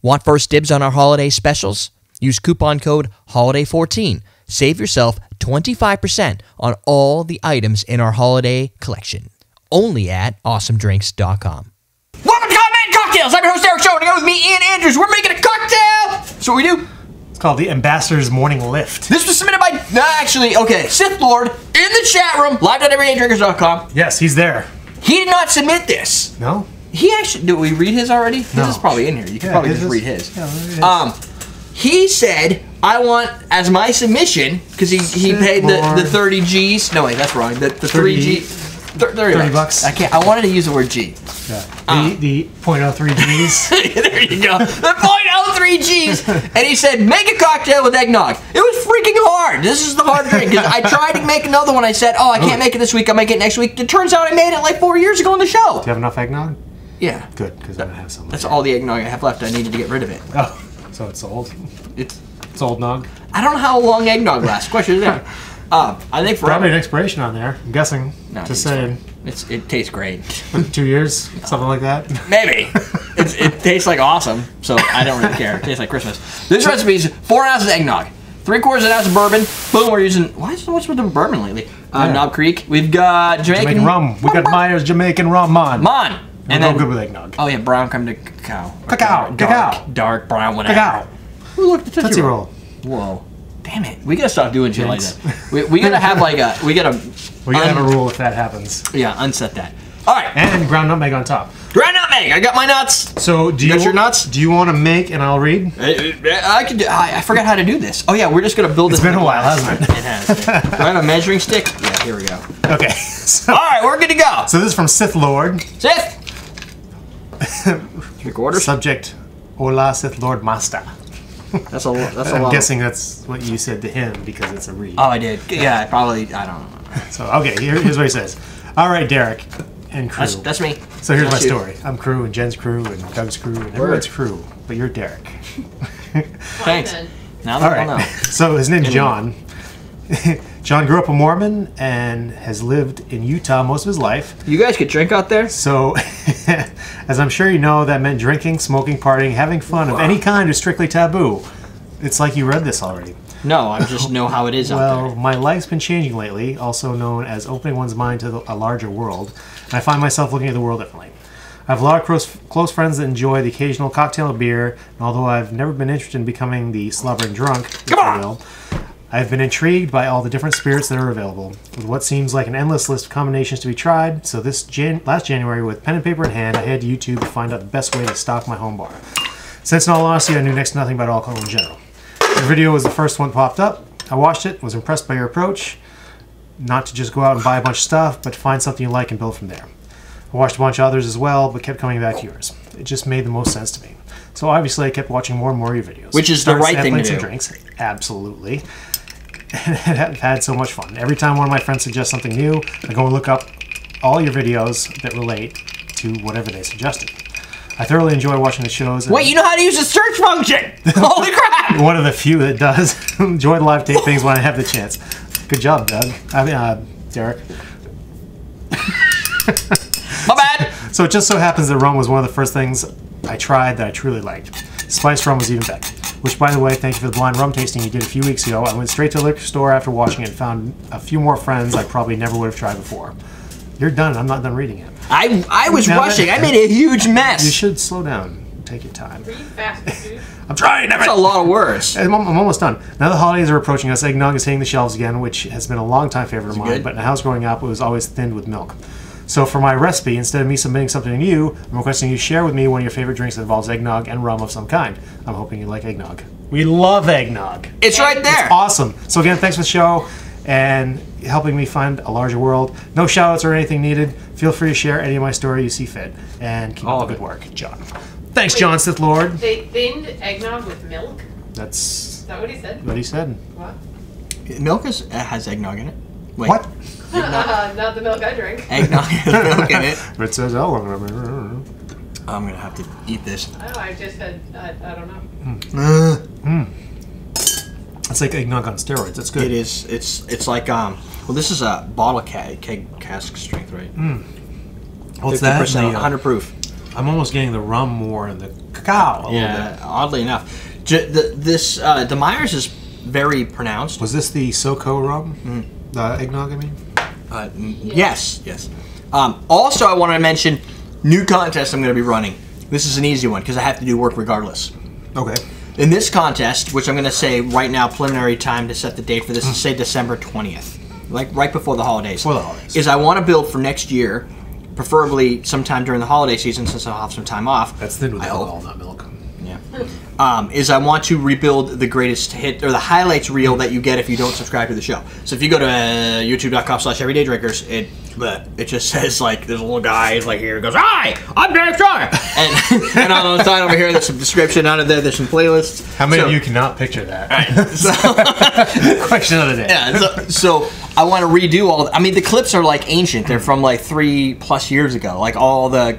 Want first dibs on our holiday specials? Use coupon code HOLIDAY14. Save yourself 25% on all the items in our holiday collection. Only at awesomedrinks.com. Welcome to Common Cocktails! I'm your host, Derrick Schommer, and with me, Ian Andrews. We're making a cocktail! That's what we do. It's called the Ambassador's Morning Lift. This was submitted by, Sith Lord in the chat room, live.everydaydrinkers.com. Yes, he's there. He did not submit this. No? He actually, did we read his already? No. This is probably in here. You can probably just read his. Yeah, He said, I want, as my submission, because he paid the 30 G's. No, wait, that's wrong. The 3 G. 30 bucks. I wanted to use the word G. Yeah. The 0.03 G's. There you go. The 0.03 G's. And he said, make a cocktail with eggnog. It was freaking hard. This is the hard drink. Because I tried to make another one. I said, oh, I can't make it this week. I'll make it next week. It turns out I made it like 4 years ago on the show. Do you have enough eggnog? Yeah. Good, because I don't have some. That's all the eggnog I have left. I needed to get rid of it. Oh, so it's old. It's old nog. I don't know how long eggnog lasts. Question is there. I think forever. Probably an expiration on there. I'm guessing. No, just saying. It tastes great. 2 years, something like that. Maybe. It tastes like awesome, so I don't really care. It tastes like Christmas. This recipe is 4 ounces of eggnog, 3/4 ounce of bourbon. Boom, we're using. Why is so much with the bourbon lately? Knob Creek. We've got Jamaican rum. We got Myers Jamaican rum on. And then good with eggnog. Oh yeah, brown creme de cacao. Dark brown, whatever. Cacao. Ooh, look, the Tootsie Roll. Whoa. Damn it. We gotta stop doing shit like that. We gotta have like a, we gotta have a rule if that happens. Yeah, unset that. Alright. And ground nutmeg on top. Ground nutmeg! I got my nuts! So do you got your nuts? Do you want to make and I'll read? I can do, I forgot how to do this. Oh yeah, we're just gonna build this. It's been a while, hasn't it? It has. Do I have a measuring stick? Yeah, here we go. Okay. So, alright, we're good to go. So this is from Sith Lord. Sith! 3/4. Subject, Hola Sith Lord Master. That's a lot. I'm guessing that's what you said to him because it's a read. Oh, I did. Yeah, probably. I don't know. So okay, here's what he says. All right, Derrick and crew. That's me. So here's my story. I'm crew and Jen's crew and Doug's crew and everyone's crew, but you're Derrick. Thanks. Now all right. So his name's John. John grew up a Mormon and has lived in Utah most of his life. You guys could drink out there? So, as I'm sure you know, that meant drinking, smoking, partying, having fun of any kind was strictly taboo. It's like you read this already. No, I just know how it is out there. Well, my life's been changing lately, also known as opening one's mind to a larger world, and I find myself looking at the world differently. I have a lot of close friends that enjoy the occasional cocktail of beer, and although I've never been interested in becoming the slobbering drunk, if you will, I've been intrigued by all the different spirits that are available, with what seems like an endless list of combinations to be tried. So this last January, with pen and paper in hand, I headed to YouTube to find out the best way to stock my home bar. Since in all honesty, I knew next to nothing about alcohol in general. Your video was the first one that popped up. I watched it, was impressed by your approach, not to just go out and buy a bunch of stuff, but to find something you like and build from there. I watched a bunch of others as well, but kept coming back to yours. It just made the most sense to me. So obviously, I kept watching more and more of your videos. Which is the right thing to do. Some drinks, absolutely. I've had so much fun. Every time one of my friends suggests something new, I go and look up all your videos that relate to whatever they suggested. I thoroughly enjoy watching the shows. Wait, you know how to use the search function! Holy crap! One of the few that does. Enjoy the live tape things when I have the chance. Good job, Doug. Derrick. My bad! So it just so happens that rum was one of the first things I tried that I truly liked. Spiced rum was even better. Which, by the way, thank you for the blind rum tasting you did a few weeks ago. I went straight to the liquor store after watching it and found a few more friends I probably never would have tried before. You're done. I'm not done reading it. I was rushing. I made a huge mess. You should slow down. Take your time. Read fast, dude. I'm trying. That's a lot of words. I'm almost done. Now the holidays are approaching us. Eggnog is hitting the shelves again, which has been a long-time favorite of mine. Good? But in a house growing up, it was always thinned with milk. So for my recipe, instead of me submitting something new, I'm requesting you share with me one of your favorite drinks that involves eggnog and rum of some kind. I'm hoping you like eggnog. We love eggnog. It's right there. It's awesome. So again, thanks for the show and helping me find a larger world. No shout-outs or anything needed. Feel free to share any of my story you see fit. And keep up the good work, John. Thanks, John, Sith Lord. They thinned eggnog with milk? Is that what he said? What he said. What? Milk has eggnog in it. Wait. What? Not the milk I drink. Eggnog has milk in it. It says, oh, I'm going to have to eat this. Oh, I just said, I don't know. It's like eggnog on steroids. That's good. It is. It's like, well, this is a bottle keg cask strength, right? What's that? 100 proof. I'm almost getting the rum more and the cacao a little bit. Oddly enough. The Myers is very pronounced. Was this the SoCo rum? The eggnog, I mean? Yes. Also, I want to mention new contest I'm going to be running. This is an easy one because I have to do work regardless. Okay. In this contest, which I'm going to say right now, preliminary time to set the date for this is say December 20th, like right before the holidays. Before the holidays. Is I want to build for next year, preferably sometime during the holiday season since I'll have some time off. That's thin with alcohol, not milk. Yeah. Is I want to rebuild the greatest hit or the highlights reel that you get if you don't subscribe to the show. So if you go to youtube.com/everydaydrinkers, it just says like there's a little guy he's like here he goes, "Hi, I'm Derrick Schommer," and on the side over here there's some description. Under there there's some playlists. How many of you cannot picture that? Right. So, question of the day. Yeah. So I want to redo all. I mean the clips are like ancient. They're from like 3+ years ago. Like all the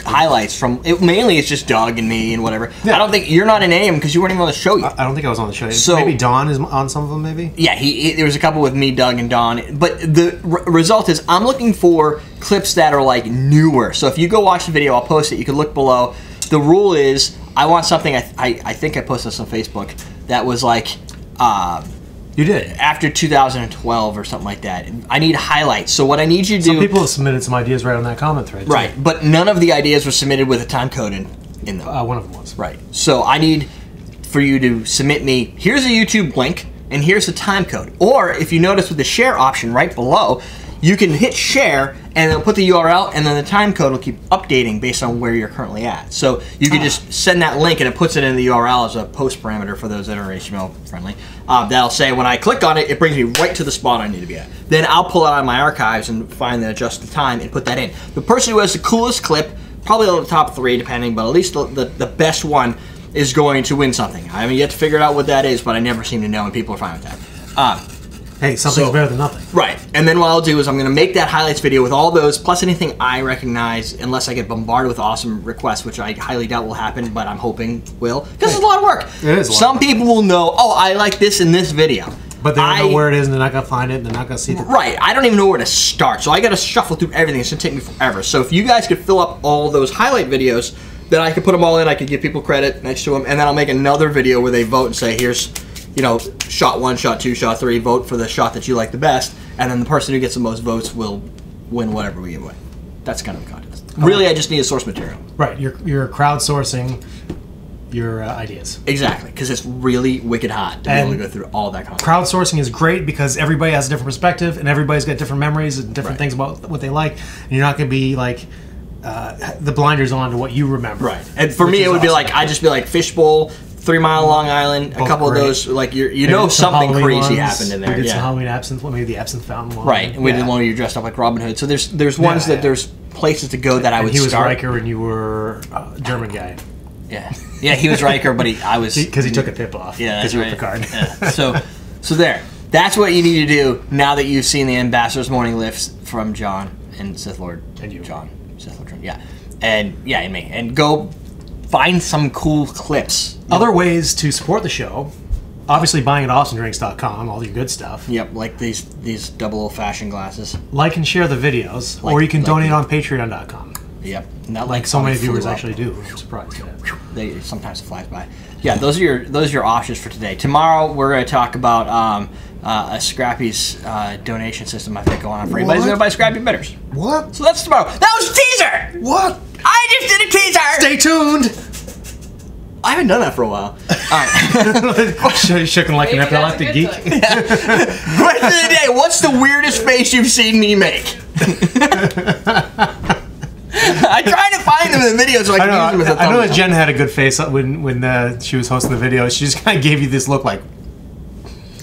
highlights from it, mainly it's just Doug and me and whatever. Yeah. I don't think you're not in any of them because you weren't even on the show yet. I don't think I was on the show yet. So maybe Don is on some of them. Maybe. Yeah, there was a couple with me, Doug, and Don. But the result is I'm looking for clips that are like newer. So if you go watch the video, I'll post it. You can look below. The rule is I want something. I think I posted this on Facebook that was like. You did after 2012 or something like that. I need highlights. So what I need you to do. Some people have submitted some ideas right on that comment thread. Right, too. But none of the ideas were submitted with a time code in them. One of them was. Right. So I need for you to submit me. Here's a YouTube link and here's the time code. Or if you notice with the share option right below, you can hit share and it'll put the URL and then the time code will keep updating based on where you're currently at. So you can just send that link and it puts it in the URL as a post parameter for those that are HTML friendly. That'll say when I click on it, it brings me right to the spot I need to be at. Then I'll pull it out of my archives and find the adjusted time and put that in. The person who has the coolest clip, probably the top 3 depending, but at least the best one is going to win something. I haven't yet to figure out what that is, but I never seem to know and people are fine with that. Hey, something's better than nothing. Right. And then what I'll do is I'm going to make that highlights video with all those, plus anything I recognize, unless I get bombarded with awesome requests, which I highly doubt will happen, but I'm hoping will. Because it's a lot of work. It is a lot Some people will know, oh, I like this in this video. But they don't know where it is, and they're not going to find it, and they're not going to see it. Right. I don't even know where to start, so I got to shuffle through everything. It's going to take me forever. So if you guys could fill up all those highlight videos, then I could put them all in, I could give people credit next to them, and then I'll make another video where they vote and say, here's... shot 1, shot 2, shot 3, vote for the shot that you like the best, and then the person who gets the most votes will win whatever we give away. That's kind of the contest. Really, I just need a source material. Right, you're crowdsourcing your ideas. Exactly, because it's really wicked hot to be able to go through all that content. Crowdsourcing is great because everybody has a different perspective, and everybody's got different memories and different things about what they like, and you're not going to be like the blinders on to what you remember. Right, and for me, it would be like I'd just be like fishbowl. 3 Mile Long Island, a couple of those, like you know something crazy happened in there. We did some Halloween absinthe, maybe the absinthe fountain one. Right, and we did one where you dressed up like Robin Hood. So there's ones that there's places to go that I would start. He was Riker and you were German guy. Yeah, he was Riker, but I was because he took a tip off. Yeah, because you were Picard. Yeah. So there. That's what you need to do now that you've seen the Ambassador's Morning Lifts from John and Sith Lord and you, John, Sith Lord, and me, and go. Find some cool clips. Other ways to support the show, obviously buying at awesomedrinks.com, all your good stuff. Yep, like these double old-fashioned glasses. Like and share the videos, or you can donate on patreon.com. Yep. Like so many viewers actually do. I'm surprised. They sometimes flies by. Yeah, those are your options for today. Tomorrow we're going to talk about a Scrappy's donation system I think going on for anybody who's going to buy Scrappy Bitters. What? So that's tomorrow. That was a teaser! What? I just did a teaser! Stay tuned! I haven't done that for a while. Alright. Shaking like an epileptic geek. Question of the day, what's the weirdest face you've seen me make? I try to find them in the video so I can use them as a thumbnail. I know that Jen had a good face when she was hosting the video. She just kind of gave you this look like...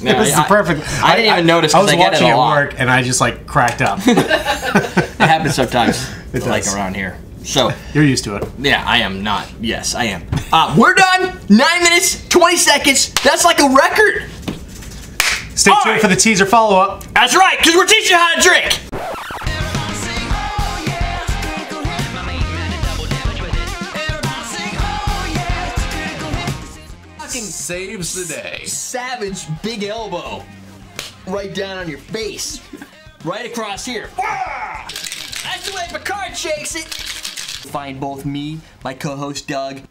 this is perfect. I didn't even notice because I get it a lot. I was watching at work and I just like cracked up. It happens sometimes. It's like around here. So you're used to it. Yeah, I am not. Yes, I am. We're done. 9 minutes, 20 seconds. That's like a record. Stay tuned for the teaser follow-up. That's right, because we're teaching you how to drink. Saves the day. Savage big elbow. Right down on your face. Right across here. That's the way Picard shakes it. Find both me, my co-host Doug,